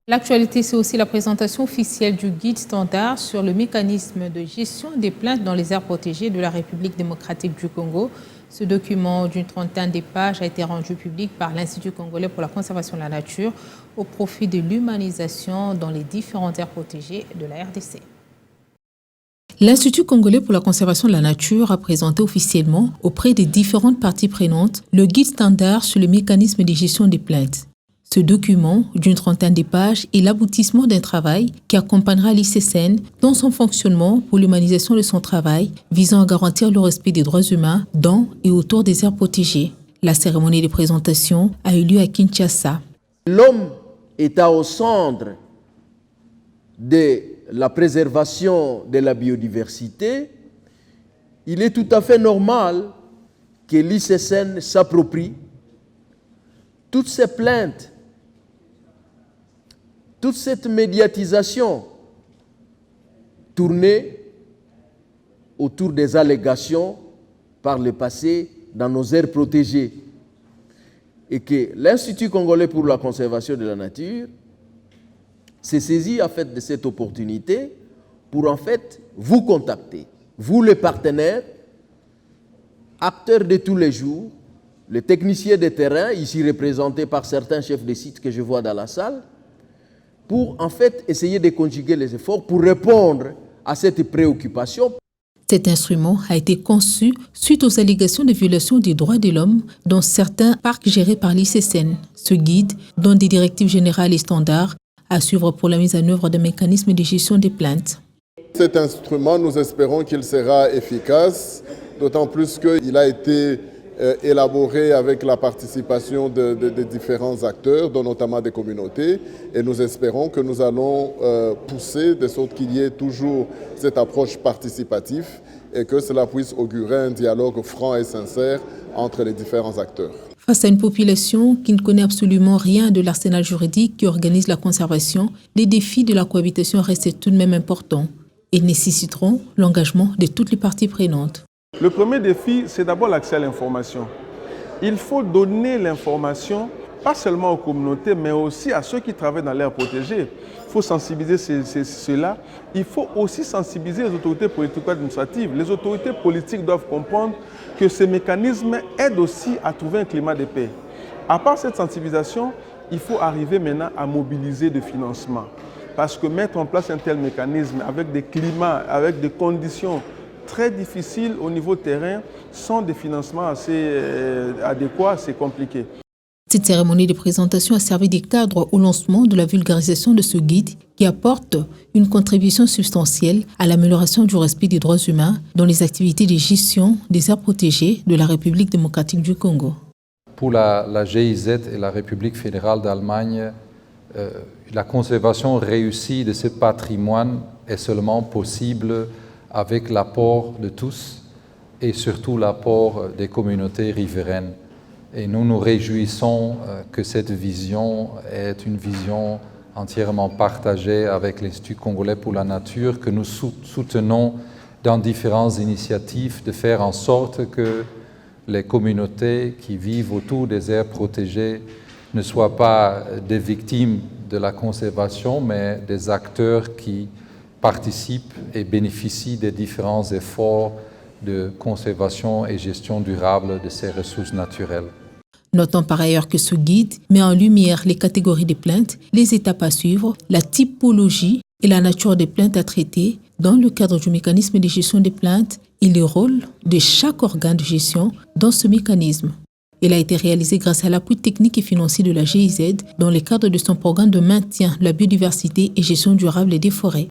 L'actualité, c'est aussi la présentation officielle du guide standard sur le mécanisme de gestion des plaintes dans les aires protégées de la République démocratique du Congo. Ce document d'une trentaine de pages a été rendu public par l'Institut congolais pour la conservation de la nature au profit de l'humanisation dans les différentes aires protégées de la RDC. L'Institut congolais pour la conservation de la nature a présenté officiellement auprès des différentes parties prenantes le guide standard sur le mécanisme de gestion des plaintes. Ce document, d'une trentaine de pages, est l'aboutissement d'un travail qui accompagnera l'ICCN dans son fonctionnement pour l'humanisation de son travail visant à garantir le respect des droits humains dans et autour des aires protégées. La cérémonie de présentation a eu lieu à Kinshasa. L'homme est au centre de la préservation de la biodiversité. Il est tout à fait normal que l'ICCN s'approprie toutes ces plaintes, toute cette médiatisation tournée autour des allégations par le passé dans nos aires protégées et que l'Institut congolais pour la conservation de la nature s'est saisi en fait de cette opportunité pour en fait vous contacter, vous les partenaires, acteurs de tous les jours, les techniciens de terrain, ici représentés par certains chefs de site que je vois dans la salle, pour en fait essayer de conjuguer les efforts pour répondre à cette préoccupation. Cet instrument a été conçu suite aux allégations de violation des droits de l'homme dans certains parcs gérés par l'ICCN. Ce guide donne des directives générales et standards à suivre pour la mise en œuvre de mécanismes de gestion des plaintes. Cet instrument, nous espérons qu'il sera efficace, d'autant plus qu'il a été élaboré avec la participation de différents acteurs, dont notamment des communautés, et nous espérons que nous allons pousser de sorte qu'il y ait toujours cette approche participative et que cela puisse augurer un dialogue franc et sincère entre les différents acteurs. Face à une population qui ne connaît absolument rien de l'arsenal juridique qui organise la conservation, les défis de la cohabitation restent tout de même importants et nécessiteront l'engagement de toutes les parties prenantes. Le premier défi, c'est d'abord l'accès à l'information. Il faut donner l'information, pas seulement aux communautés, mais aussi à ceux qui travaillent dans l'aire protégée. Il faut sensibiliser ceux-là. Il faut aussi sensibiliser les autorités politiques et administratives. Les autorités politiques doivent comprendre que ces mécanismes aident aussi à trouver un climat de paix. À part cette sensibilisation, il faut arriver maintenant à mobiliser des financements. Parce que mettre en place un tel mécanisme avec des climats, avec des conditions très difficiles au niveau terrain, sans des financements assez adéquats, c'est compliqué. Cette cérémonie de présentation a servi de cadre au lancement de la vulgarisation de ce guide qui apporte une contribution substantielle à l'amélioration du respect des droits humains dans les activités de gestion des aires protégées de la République démocratique du Congo. Pour la GIZ et la République fédérale d'Allemagne, la conservation réussie de ce patrimoine est seulement possible avec l'apport de tous et surtout l'apport des communautés riveraines. Et nous nous réjouissons que cette vision est une vision entièrement partagée avec l'Institut congolais pour la nature, que nous soutenons dans différentes initiatives de faire en sorte que les communautés qui vivent autour des aires protégées ne soient pas des victimes de la conservation, mais des acteurs qui participent et bénéficient des différents efforts de conservation et gestion durable de ces ressources naturelles. Notons par ailleurs que ce guide met en lumière les catégories des plaintes, les étapes à suivre, la typologie et la nature des plaintes à traiter dans le cadre du mécanisme de gestion des plaintes et le rôle de chaque organe de gestion dans ce mécanisme. Il a été réalisé grâce à l'appui technique et financier de la GIZ dans le cadre de son programme de maintien de la biodiversité et gestion durable des forêts.